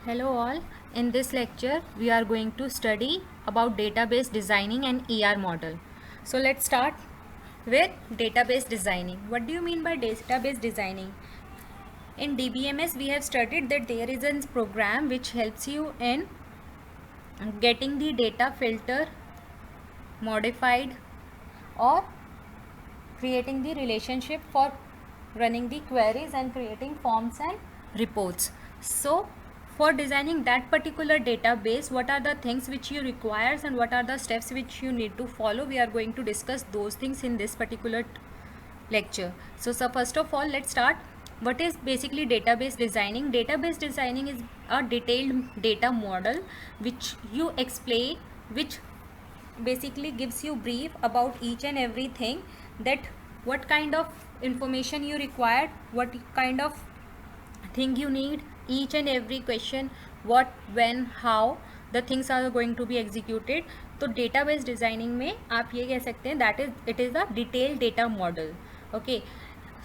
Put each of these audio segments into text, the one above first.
Hello all, in this lecture we are going to study about database designing and ER model. So let's start with database designing. What do you mean by database designing? In DBMS we have studied that there is a program which helps you in getting the data filter, modified or creating the relationship for running the queries and creating forms and reports. So for designing that particular database, what are the things which you requires and what are the steps which you need to follow? We are going to discuss those things in this particular lecture. So first of all, let's start. What is basically database designing? Database designing is a detailed data model which you explain, which basically gives you brief about each and everything, that what kind of information you require, what kind of thing you need, each and every question, what, when, how the things are going to be executed. तो database designing में आप ये कह सकते हैं that is it is a detailed data model. Okay,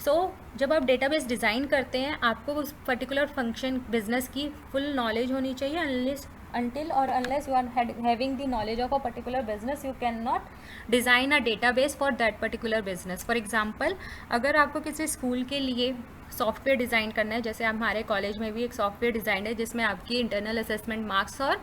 सो जब आप database design करते हैं आपको उस पर्टिकुलर फंक्शन बिजनेस की फुल नॉलेज होनी चाहिए. अनटिल और unless you are having the knowledge of a particular business you can not design a database for that particular business. For example, अगर आपको किसी स्कूल के लिए सॉफ्टवेयर डिज़ाइन करना है, जैसे हमारे कॉलेज में भी एक सॉफ्टवेयर डिज़ाइन है जिसमें आपकी इंटरनल असेसमेंट मार्क्स और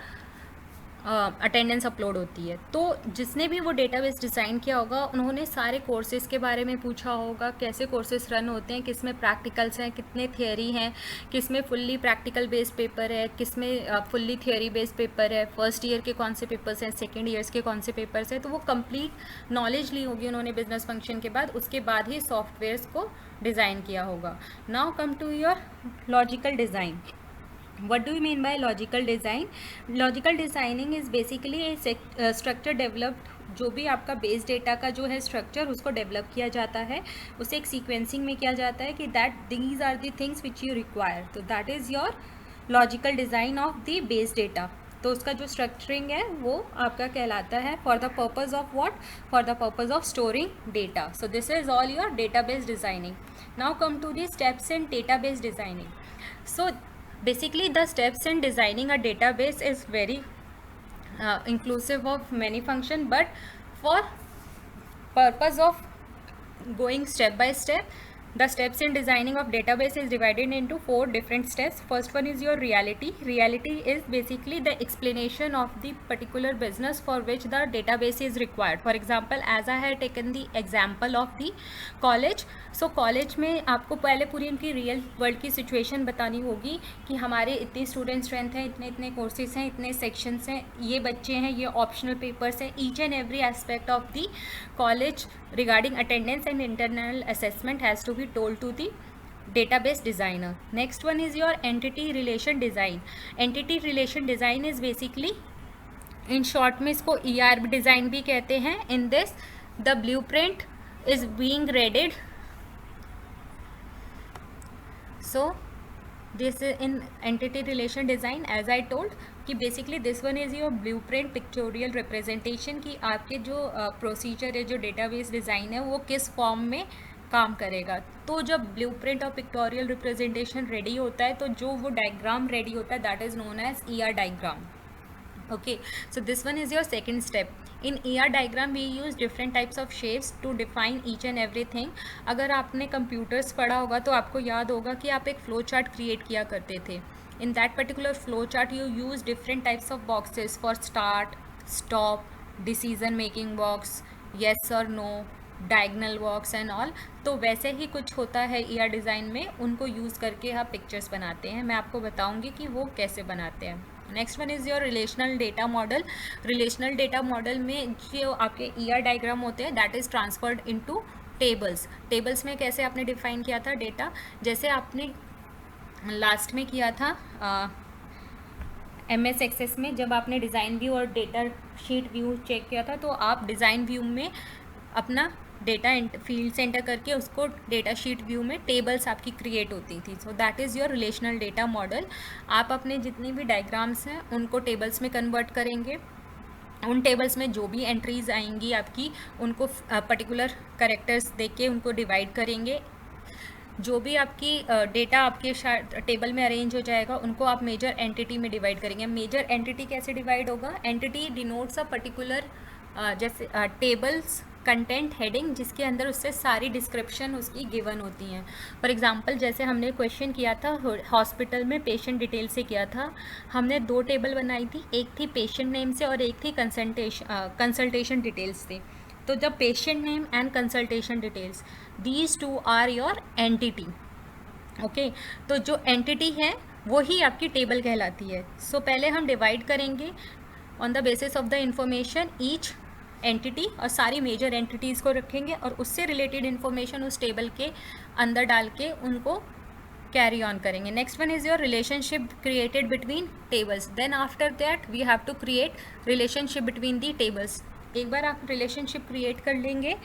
अटेंडेंस अपलोड होती है, तो जिसने भी वो डेटाबेस डिज़ाइन किया होगा उन्होंने सारे कोर्सेज के बारे में पूछा होगा, कैसे कोर्सेज रन होते हैं, किस में प्रैक्टिकल्स हैं, कितने थियोरी हैं, किस में फुल्ली प्रैक्टिकल बेस्ड पेपर है, किस में फुल्ली थियोरी बेस्ड पेपर है, फर्स्ट ईयर के कौन से पेपर्स हैं, सेकेंड ईयर्स के कौन से पेपर्स हैं. तो वो कंप्लीट नॉलेज ली होगी उन्होंने बिजनेस फंक्शन के बाद, उसके बाद ही सॉफ्टवेयर्स को डिज़ाइन किया होगा. Now come to your logical design. What do you mean by logical design? Logical designing is basically a structure developed. जो भी आपका बेस डेटा का जो है स्ट्रक्चर उसको डेवलप किया जाता है, उसे एक सीक्वेंसिंग में किया जाता है कि that these are the things which you require. तो that is your logical design of the base data. तो उसका जो स्ट्रक्चरिंग है वो आपका कहलाता है for the purpose of what, for the purpose of storing data. So this is all your database designing. Now come to the steps in database designing. So basically the steps in designing a database is very inclusive of many function, but for purpose of going step by step, the steps in designing of database is divided into 4 different steps. First one is your reality. Reality is basically the explanation of the particular business for which the database is required. For example, as I had taken the example of the college, so college में आपको पहले पूरी उनकी real world की situation बतानी होगी कि हमारे इतनी स्टूडेंट स्ट्रेंथ है, इतने इतने कोर्सेज हैं, इतने सेक्शंस हैं, ये बच्चे हैं, ये ऑप्शनल पेपर्स हैं. Each and every aspect of the college regarding attendance and internal assessment has to be told to the database designer. Next one is your entity relation design. Entity relation design is basically, in short में इसको ER design भी कहते हैं. In this the blueprint is being readied. So this is in entity relation design, as I told कि basically this one is your blueprint pictorial representation कि आपके जो procedure है, जो डेटाबेस डिज़ाइन है वो किस फॉर्म में काम करेगा. तो जब ब्लूप्रिंट और पिक्टोरियल रिप्रेजेंटेशन रेडी होता है तो जो वो डायग्राम रेडी होता है that is known as ER diagram. Okay, so this one is your second step. In ER diagram we use different types of shapes to define each and everything. अगर आपने computers पढ़ा होगा तो आपको याद होगा कि आप एक फ्लो चार्ट क्रिएट किया करते थे. In that particular flow chart you use different types of boxes for start, stop, decision making box, yes or no, diagonal box and all. तो वैसे ही कुछ होता है ER डिज़ाइन में, उनको यूज़ करके आप पिक्चर्स बनाते हैं. मैं आपको बताऊंगी कि वो कैसे बनाते हैं. Next one is your relational data model. Relational data model में जो आपके ER डायग्राम होते हैं that is transferred into tables. Tables में कैसे आपने डिफाइन किया था डेटा, जैसे आपने लास्ट में किया था MS एक्सेस में, जब आपने डिज़ाइन व्यू और डेटा शीट व्यू चेक किया था तो आप डिज़ाइन व्यू में अपना डेटा फील्ड से एंटर करके उसको डेटा शीट व्यू में टेबल्स आपकी क्रिएट होती थी. सो that is your relational data model. आप अपने जितनी भी डायग्राम्स हैं उनको टेबल्स में कन्वर्ट करेंगे. उन टेबल्स में जो भी एंट्रीज आएंगी आपकी उनको पर्टिकुलर करेक्टर्स देके उनको डिवाइड करेंगे. जो भी आपकी डेटा आपके टेबल में अरेंज हो जाएगा उनको आप मेजर एंटिटी में डिवाइड करेंगे। मेजर एंटिटी कैसे डिवाइड होगा? एंटिटी डिनोट्स अ पर्टिकुलर जैसे टेबल्स कंटेंट हेडिंग जिसके अंदर उससे सारी डिस्क्रिप्शन उसकी गिवन होती हैं। फॉर एग्जांपल जैसे हमने क्वेश्चन किया था हॉस्पिटल में पेशेंट डिटेल से किया था, हमने 2 टेबल बनाई थी, एक थी पेशेंट नेम से और एक थी कंसल्टेशन डिटेल्स से। तो जब patient name and consultation details these two are your entity, okay, तो जो एंटिटी है वो ही आपकी टेबल कहलाती है। सो पहले हम डिवाइड करेंगे on the basis of the information each entity और सारी मेजर एंटिटीज़ को रखेंगे और उससे रिलेटेड इन्फॉर्मेशन उस टेबल के अंदर डाल के उनको कैरी ऑन करेंगे। Next one is your relationship created between tables. Then after that we have to create relationship between the tables. एक बार आप रिलेशनशिप क्रिएट कर लेंगे,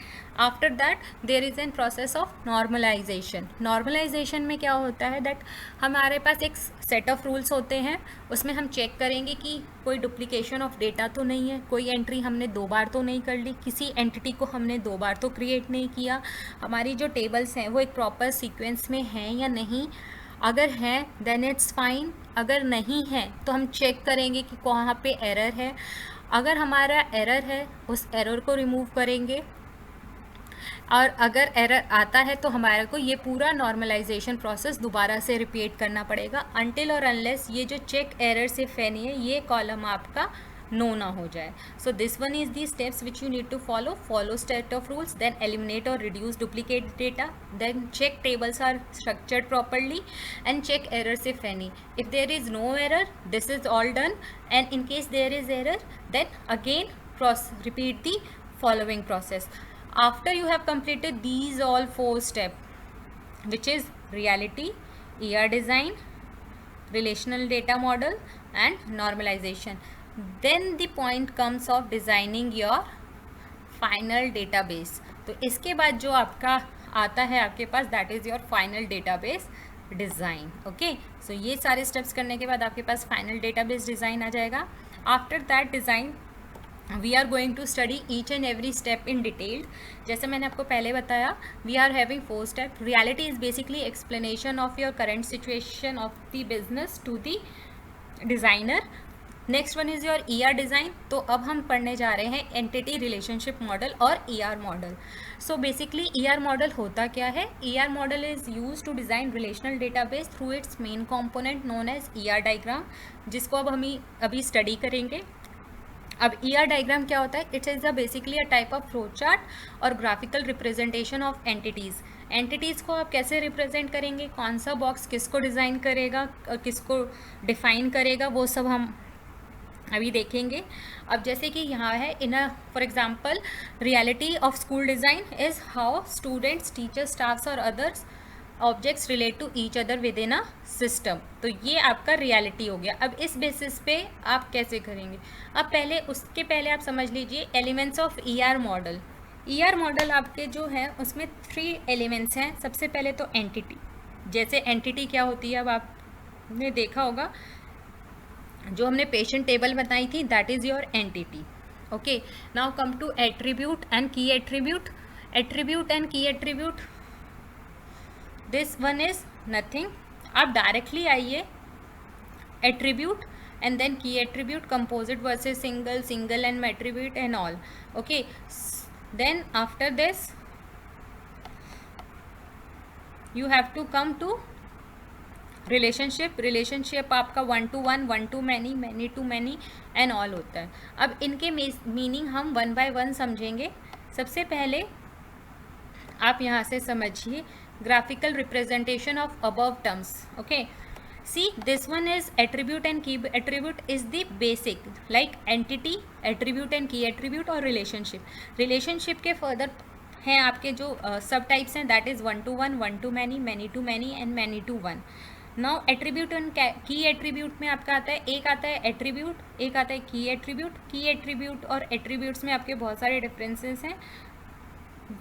after that there is an process of normalization. Normalization में क्या होता है दैट हमारे पास एक सेट ऑफ रूल्स होते हैं, उसमें हम चेक करेंगे कि कोई डुप्लीकेशन ऑफ डेटा तो नहीं है, कोई एंट्री हमने 2 बार तो नहीं कर ली, किसी एंटिटी को हमने 2 बार तो क्रिएट नहीं किया, हमारी जो टेबल्स हैं वो एक प्रॉपर सीक्वेंस में हैं या नहीं। अगर हैं देन इट्स फाइन, अगर नहीं है तो हम चेक करेंगे कि कहाँ पे एरर है। अगर हमारा एरर है उस एरर को रिमूव करेंगे और अगर एरर आता है तो हमारे को ये पूरा नॉर्मलाइजेशन प्रोसेस दोबारा से रिपीट करना पड़ेगा अनटिल और अनलेस ये जो चेक एरर से फैनी है ये कॉलम आपका नो ना हो जाए। So this one is the steps which you need to follow set of rules, then eliminate और reduce duplicate data, then check tables are structured properly and check errors if any. If there is no error, this is all done, and in case there is error then again repeat the following process. After you have completed these all 4 steps, which is reality, ER design, relational data model and normalization, then the point comes of designing your final database. तो इसके बाद जो आपका आता है आपके पास that is your final database design. Okay, so ये सारे स्टेप्स करने के बाद आपके पास फाइनल डेटाबेस डिज़ाइन आ जाएगा। After that design we are going to study each and every step in detailed. जैसे मैंने आपको पहले बताया we are having 4 step. Reality is basically explanation of your current situation of the business to the designer. Next one is your ER design. तो अब हम पढ़ने जा रहे हैं एंटिटी रिलेशनशिप मॉडल और ER model. So basically ER model होता क्या है? ER model is use to design relational database through its main component known as ER diagram, जिसको अब हम अभी स्टडी करेंगे। अब ER डायग्राम क्या होता है? It is basically a type of flow chart और graphical representation of entities. Entities को आप कैसे रिप्रेजेंट करेंगे, कौन सा बॉक्स किसको डिज़ाइन करेगा, किसको डिफाइन करेगा, वो सब हम अभी देखेंगे। अब जैसे कि यहाँ है in a for example reality of school design is how students teachers staffs और others objects relate to each other within a system. तो ये आपका रियलिटी हो गया। अब इस बेसिस पे आप कैसे करेंगे? अब पहले उसके पहले आप समझ लीजिए elements of ER model. ER model आपके जो है उसमें 3 एलिमेंट्स हैं। सबसे पहले तो एंटिटी। जैसे एंटिटी क्या होती है अब आपने देखा होगा, जो हमने पेशेंट टेबल बताई थी that is your entity. Okay, now come to attribute and key attribute. Attribute and key attribute, this one is nothing. आप डायरेक्टली आइए attribute and then key attribute, composite versus single, single and attribute and all. Okay, then after this you have to come to relationship. Relationship आपका 1 to 1, 1 to many, many to many and all होता है। अब इनके meaning हम 1 by 1 समझेंगे। सबसे पहले आप यहाँ से समझिए graphical representation of above terms. Okay, see this one is attribute and key attribute is the basic like entity, attribute and key attribute और रिलेशनशिप। रिलेशनशिप के फर्दर हैं आपके जो सब टाइप्स हैं that is 1 to 1, 1 to many, many to many and many to 1। Now attribute and key attribute में आपका आता है, एक आता है एट्रीब्यूट, एक आता है की एट्रीब्यूट। की एट्रीब्यूट और एट्रीब्यूट्स में आपके बहुत सारे डिफरेंसेस हैं,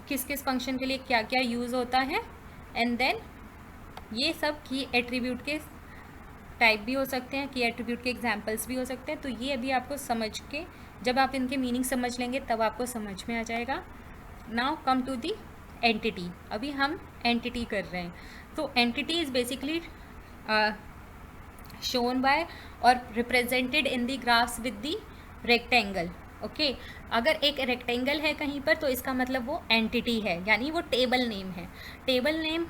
किस किस फंक्शन के लिए क्या क्या यूज़ होता है, एंड देन ये सब की एट्रीब्यूट के टाइप भी हो सकते हैं, की एट्रीब्यूट के एग्जांपल्स भी हो सकते हैं। तो ये अभी आपको समझ के, जब आप इनके मीनिंग समझ लेंगे तब आपको समझ में आ जाएगा। Now come to the entity, अभी हम एंटिटी कर रहे हैं। तो entity is basically shown by or represented in the graphs with the rectangle। Okay, अगर एक रेक्टेंगल है कहीं पर तो इसका मतलब वो एंटिटी है, यानी वो टेबल नेम है। टेबल नेम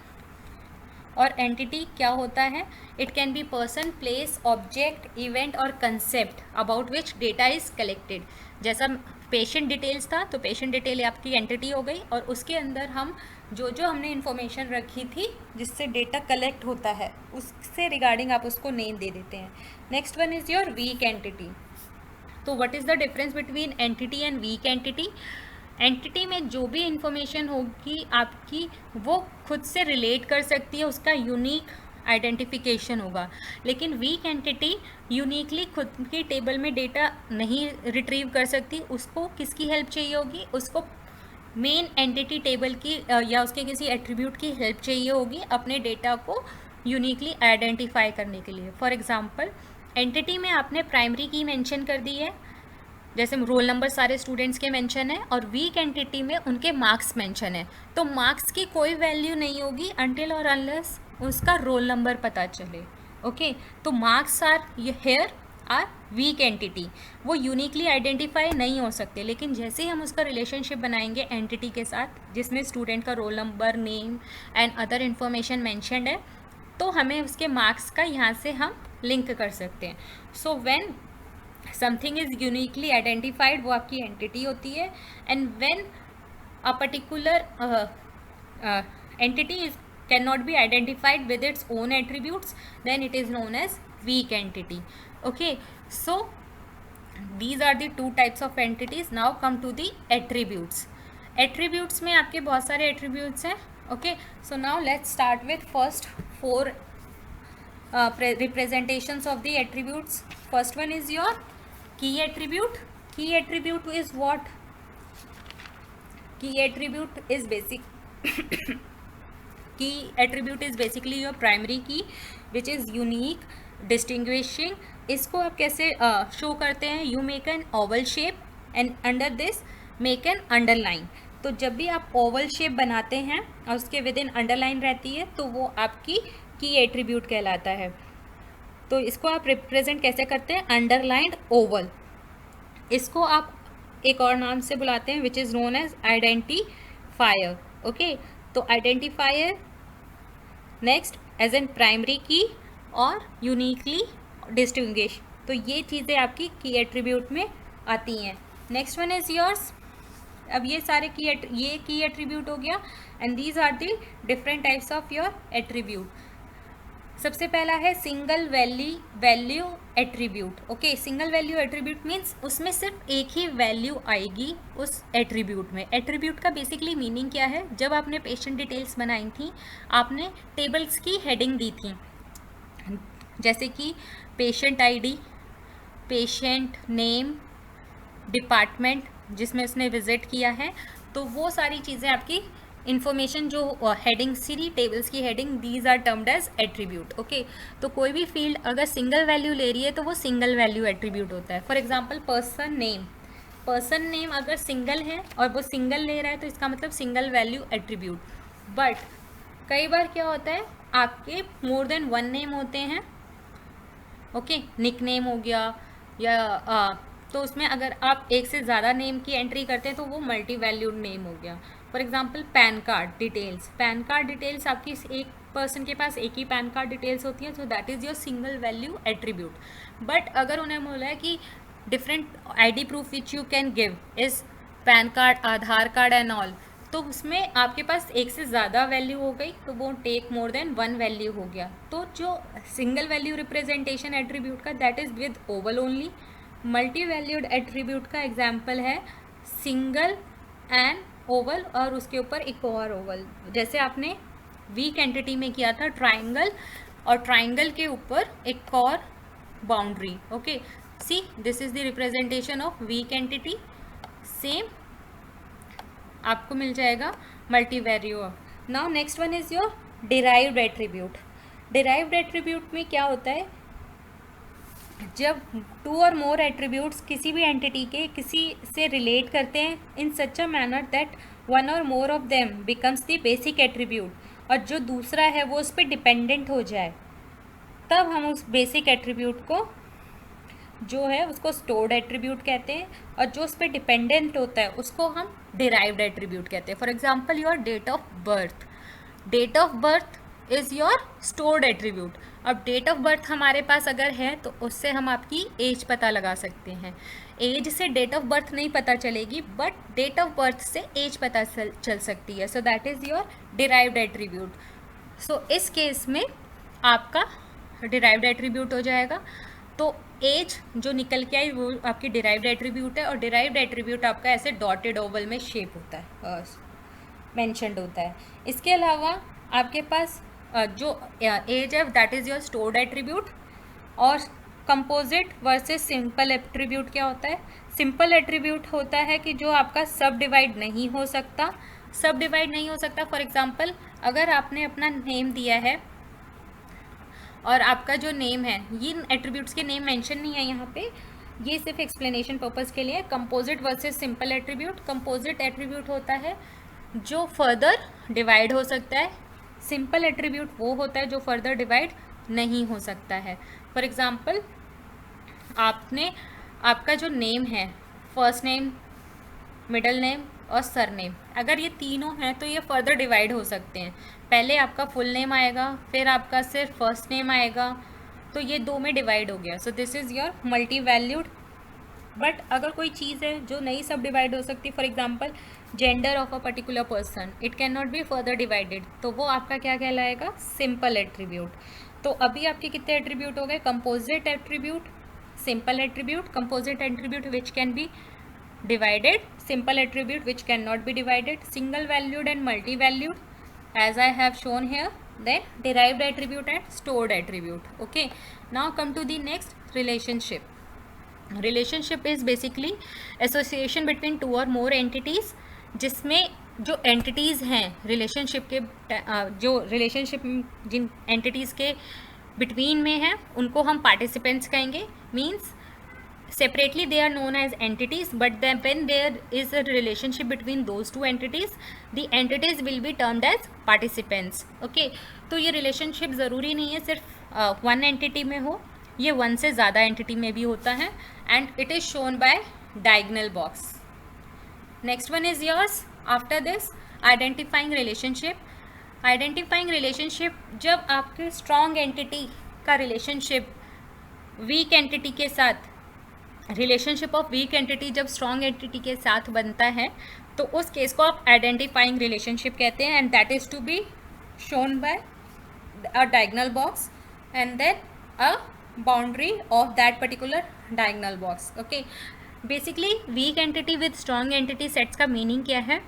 और एंटिटी क्या होता है? It can be person, place, object, event और concept about which data is collected. जैसा पेशेंट डिटेल्स था तो पेशेंट डिटेल आपकी एंटिटी हो गई, और उसके अंदर हम जो जो हमने इन्फॉर्मेशन रखी थी जिससे डेटा कलेक्ट होता है उससे रिगार्डिंग आप उसको नेम दे देते हैं। Next one is your weak entity. तो what is the difference between entity and weak entity? Entity में जो भी इंफॉर्मेशन होगी आपकी वो खुद से रिलेट कर सकती है, उसका यूनिक आइडेंटिफिकेशन होगा। लेकिन वीक एंटिटी यूनिकली खुद की टेबल में डेटा नहीं रिट्रीव कर सकती, उसको किसकी हेल्प चाहिए होगी? उसको मेन एंटिटी टेबल की या उसके किसी एट्रीब्यूट की हेल्प चाहिए होगी अपने डेटा को यूनिकली आइडेंटिफाई करने के लिए। फॉर एग्जांपल, एंटिटी में आपने प्राइमरी की मेंशन कर दी है, जैसे रोल नंबर सारे स्टूडेंट्स के मेंशन है, और वीक एंटिटी में उनके मार्क्स मेंशन है। तो मार्क्स की कोई वैल्यू नहीं होगी अनटिल और अनलेस उसका रोल नंबर पता चले। ओके, तो marks are here are weak entity, वो यूनिकली आइडेंटिफाई नहीं हो सकते। लेकिन जैसे ही हम उसका रिलेशनशिप बनाएंगे एंटिटी के साथ जिसमें स्टूडेंट का roll number, name and other information mentioned है, तो हमें उसके मार्क्स का यहाँ से हम लिंक कर सकते हैं। So when something is uniquely identified वो आपकी एंटिटी होती है, and when a particular entity is can not be identified with its own attributes then it is known as weak entity। Okay, so these are the two types of entities। now come to the attributes। attributes में आपके बहुत सारे attributes हैं। okay, so now let's start with first four representations of the attributes। first one is your key attribute। key attribute is what? key attribute is basic key attribute is basically your primary key which is unique distinguishing. इसको आप कैसे show करते हैं? You make an Oval shape and under this make an underline. तो जब भी आप Oval shape बनाते हैं और उसके विद इन अंडरलाइन रहती है तो वो आपकी की एट्रीब्यूट कहलाता है। तो इसको आप रिप्रेजेंट कैसे करते हैं? Underlined oval. इसको आप एक और नाम से बुलाते हैं which is known as identifier. Okay, तो identifier next as an primary key और यूनिकली डिस्टिंग्विश। तो ये चीज़ें आपकी की एट्रीब्यूट में आती हैं। Next one is yours. अब ये सारे ये की एट्रीब्यूट हो गया, and these are the different types of your attribute. सबसे पहला है single value attribute. Okay, single value attribute means उसमें सिर्फ एक ही वैल्यू आएगी उस एट्रीब्यूट में। एट्रीब्यूट का बेसिकली मीनिंग क्या है? जब आपने पेशेंट डिटेल्स बनाई थी आपने टेबल्स की हेडिंग दी थी, जैसे कि patient ID, patient name, department जिसमें उसने विजिट किया है, तो वो सारी चीज़ें आपकी इन्फॉर्मेशन जो हेडिंग सीरी टेबल्स की heading, these are termed as attribute. Okay, तो कोई भी फील्ड अगर सिंगल वैल्यू ले रही है तो वो सिंगल वैल्यू एट्रीब्यूट होता है। For example person name, person name अगर सिंगल है और वो सिंगल ले रहा है तो इसका मतलब सिंगल वैल्यू एट्रीब्यूट। बट कई बार क्या होता है आपके मोर देन वन नेम होते हैं। ओके, निक नेम हो गया या तो उसमें अगर आप एक से ज़्यादा नेम की एंट्री करते हैं तो वो मल्टी वैल्यूड नेम हो गया। For example pan card details, pan card details आपकी एक पर्सन के पास एक ही पैन कार्ड डिटेल्स होती है, so that is your single value attribute. But अगर उन्हें बोला है कि different ID proof which you can give is pan card, Aadhaar card and all, तो उसमें आपके पास एक से ज़्यादा वैल्यू हो गई तो वो take more than one value हो गया। तो जो सिंगल वैल्यू रिप्रेजेंटेशन एट्रीब्यूट का that is with oval only. Multi valued attribute का एग्जाम्पल है सिंगल एंड ओवल और उसके ऊपर एक और ओवल, जैसे आपने वीक एंटिटी में किया था ट्राइंगल, और ट्राइंगल के ऊपर एक और boundary. Okay, see this is the representation of weak entity. Same आपको मिल जाएगा multi value. Now next one is your derived attribute. Derived attribute में क्या होता है? जब टू और मोर एट्रीब्यूट्स किसी भी एंटिटी के किसी से रिलेट करते हैं इन सच अ मैनर दैट वन और more of them becomes the basic attribute, और जो दूसरा है वो उस पर डिपेंडेंट हो जाए, तब हम उस बेसिक एट्रीब्यूट को जो है उसको स्टोर्ड एट्रीब्यूट कहते हैं, और जो उस पर डिपेंडेंट होता है उसको हम डिराइव्ड एट्रीब्यूट कहते हैं. For example your date of birth. Date of birth is your stored attribute. अब डेट ऑफ बर्थ हमारे पास अगर है तो उससे हम आपकी एज पता लगा सकते हैं. एज से डेट ऑफ बर्थ नहीं पता चलेगी, बट डेट ऑफ बर्थ से एज पता चल सकती है. So that is your derived attribute. So इस केस में आपका डिराइव्ड एट्रीब्यूट हो जाएगा. तो एज जो निकल के आई वो आपकी डिराइव्ड एट्रीब्यूट है, और डिराइव्ड एट्रीब्यूट आपका ऐसे डॉटेड ओवल में शेप होता है, मेंशन्ड होता है. इसके अलावा आपके पास जो एज है that is your stored attribute. और कंपोजिट वर्सेस सिंपल एट्रीब्यूट क्या होता है? सिंपल एट्रीब्यूट होता है कि जो आपका सब डिवाइड नहीं हो सकता. सब डिवाइड नहीं हो सकता. फॉर एग्जांपल अगर आपने अपना नेम दिया है और आपका जो नेम है, ये एट्रीब्यूट्स के नेम मेंशन नहीं है यहाँ पे, ये सिर्फ एक्सप्लेनेशन पर्पज़ के लिए. Composite versus simple attribute. Composite attribute होता है जो फर्दर डिवाइड हो सकता है. सिंपल एट्रीब्यूट वो होता है जो फर्दर डिवाइड नहीं हो सकता है. फॉर एग्जांपल आपने आपका जो नेम है, फर्स्ट नेम, मिडल नेम और सरनेम, अगर ये तीनों हैं तो ये फर्दर डिवाइड हो सकते हैं. पहले आपका फुल नेम आएगा, फिर आपका सिर्फ फर्स्ट नेम आएगा, तो ये दो में डिवाइड हो गया. सो this is your multi valued. But अगर कोई चीज़ है जो नहीं सब डिवाइड हो सकती, for example gender of a particular person, it can not be further divided, तो वो आपका क्या कहलाएगा? Simple attribute. तो अभी आपके कितने एट्रीब्यूट हो गए? Composite attribute, simple attribute, composite attribute which can be divided, simple attribute which cannot be divided, single valued and multi valued as I have shown here, then derived attribute and stored attribute. Okay, now come to the next, relationship. Relationship is basically association between two or more entities, जिसमें जो entities हैं relationship के जो relationship जिन entities के between में हैं उनको हम participants कहेंगे. means separately they are known as entities, but then when there is a relationship between those two entities, the entities will be termed as participants. Okay, तो ये relationship ज़रूरी नहीं है सिर्फ one entity में हो, ये one से ज़्यादा entity में भी होता है, and it is shown by diagonal box. Next one is yours. After this, identifying relationship. Identifying relationship, जब आपके strong entity का relationship weak entity के साथ, रिलेशनशिप ऑफ वीक एंटिटी जब स्ट्रॉन्ग एंटिटी के साथ बनता है तो उस केस को आप आइडेंटिफाइंग रिलेशनशिप कहते हैं, and that is to be shown by a diagonal box and then a boundary of that particular diagonal box. Okay, basically weak entity with strong entity sets का मीनिंग क्या है?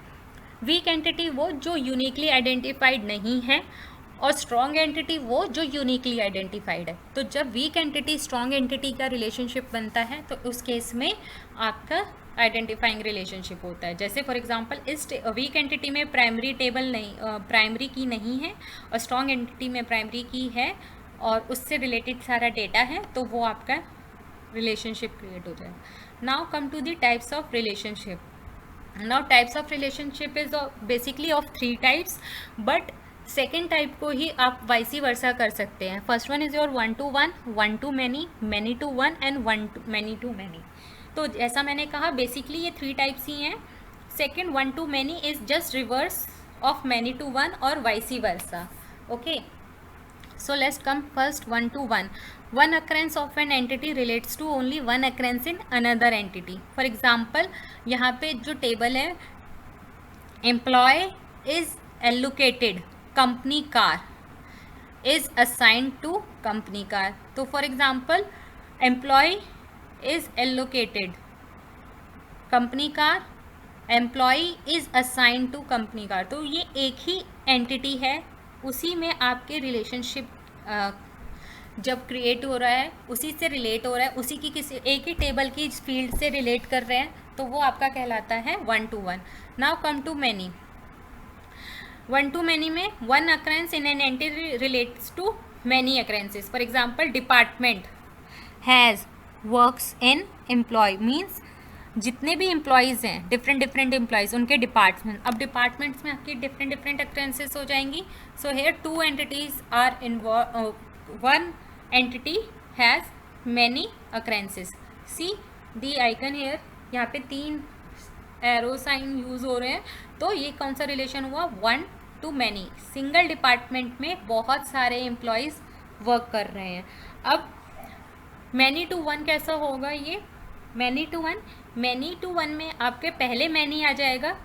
Week entity वो जो uniquely identified नहीं है, और strong entity वो जो यूनिकली आइडेंटिफाइड है. तो जब वीक एंटिटी स्ट्रॉन्ग एंटिटी का रिलेशनशिप बनता है तो उस केस में आपका आइडेंटिफाइंग रिलेशनशिप होता है. जैसे फॉर एग्जांपल इस वीक एंटिटी में प्राइमरी टेबल नहीं, प्राइमरी की नहीं है, और स्ट्रॉन्ग एंटिटी में प्राइमरी की है और उससे रिलेटेड सारा डेटा है, तो वो आपका रिलेशनशिप क्रिएट हो जाएगा. Now come to the types of relationship. Now types of relationship is basically of 3 types, but second type को ही आप वाइसी वर्सा कर सकते हैं. First one is your 1 to 1, 1 to many, many to 1 and many to many. तो जैसा मैंने कहा बेसिकली ये 3 टाइप्स ही हैं. Second 1 to many is just reverse of many to 1 और vice versa. Okay, so let's come first 1 to 1. One occurrence of an entity relates to only one occurrence in another entity. For example यहाँ पे जो table है, employ is allocated company car is assigned to company car. तो for example employ is allocated company car, employ is assigned to company car. तो ये एक ही entity है, उसी में आपके रिलेशनशिप जब क्रिएट हो रहा है उसी से रिलेट हो रहा है, उसी की किसी एक ही टेबल की फील्ड से रिलेट कर रहे हैं, तो वो आपका कहलाता है 1 to 1. Now come to many. 1 to many में one occurrence in an entity relates to many occurrences. For example, department. Has, works in, employ means जितने भी एम्प्लॉयज़ हैं, डिफरेंट डिफरेंट एम्प्लॉयज़, उनके डिपार्टमेंट. अब डिपार्टमेंट्स में आपकी डिफरेंट डिफरेंट अक्रेंसेस हो जाएंगी. So here 2 entities are involve, 1 entity has many occurrences. See the icon here, यहाँ पे 3 एरो साइन यूज़ हो रहे हैं. तो ये कौन सा रिलेशन हुआ? 1 to many. सिंगल डिपार्टमेंट में बहुत सारे एम्प्लॉयज़ वर्क कर रहे हैं. अब मैनी टू 1 कैसा होगा? ये मैनी टू 1 में आपके पहले मैनी आ जाएगा.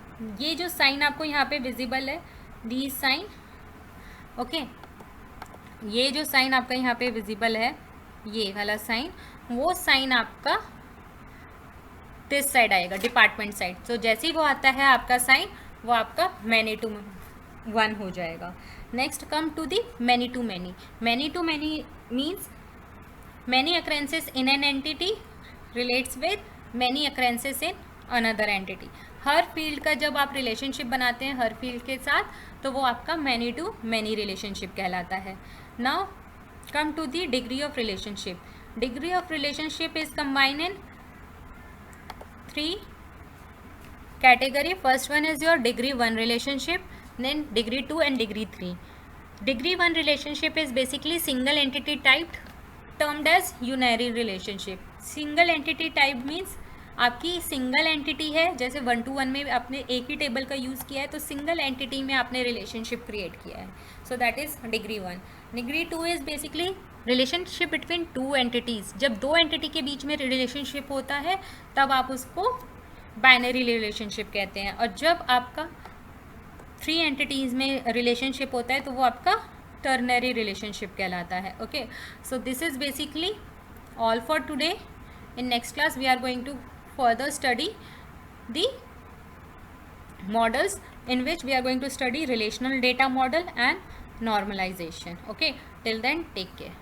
ये जो साइन आपको यहाँ पे विजिबल है, दी साइन, ओके, ये जो साइन आपका यहाँ पे विजिबल है, ये वाला साइन, वो साइन आपका दिस साइड आएगा, डिपार्टमेंट साइड. तो जैसे ही वो आता है आपका साइन, वो आपका मैनी टू 1 हो जाएगा. Next come to the many to many. Many to many means many occurrences in an entity relates with many occurrences in another entity. Her field का जब आप रिलेशनशिप बनाते हैं हर फील्ड के साथ, तो वो आपका मैनी टू मैनी रिलेशनशिप कहलाता है. Now come to the degree of relationship. Degree of relationship is combined in 3 category. First one is your degree 1 relationship, then degree 2 and degree 3. Degree 1 relationship is basically single entity type termed as unary relationship. Single entity type means आपकी single entity है, जैसे 1 to 1 में आपने एक ही table का use किया है, तो सिंगल एंटिटी में आपने रिलेशनशिप क्रिएट किया है. So that is degree 1. Degree 2 is basically relationship between 2 entities. जब 2 एंटिटी के बीच में रिलेशनशिप होता है तब आप उसको बाइनरी रिलेशनशिप कहते हैं, और जब आपका 3 एंटिटीज़ में रिलेशनशिप होता है तो वो आपका टर्नरी रिलेशनशिप कहलाता है. Okay, so this is basically all for today. In next class we are going to further study the models in which we are going to study relational data model and normalization. Okay, till then take care.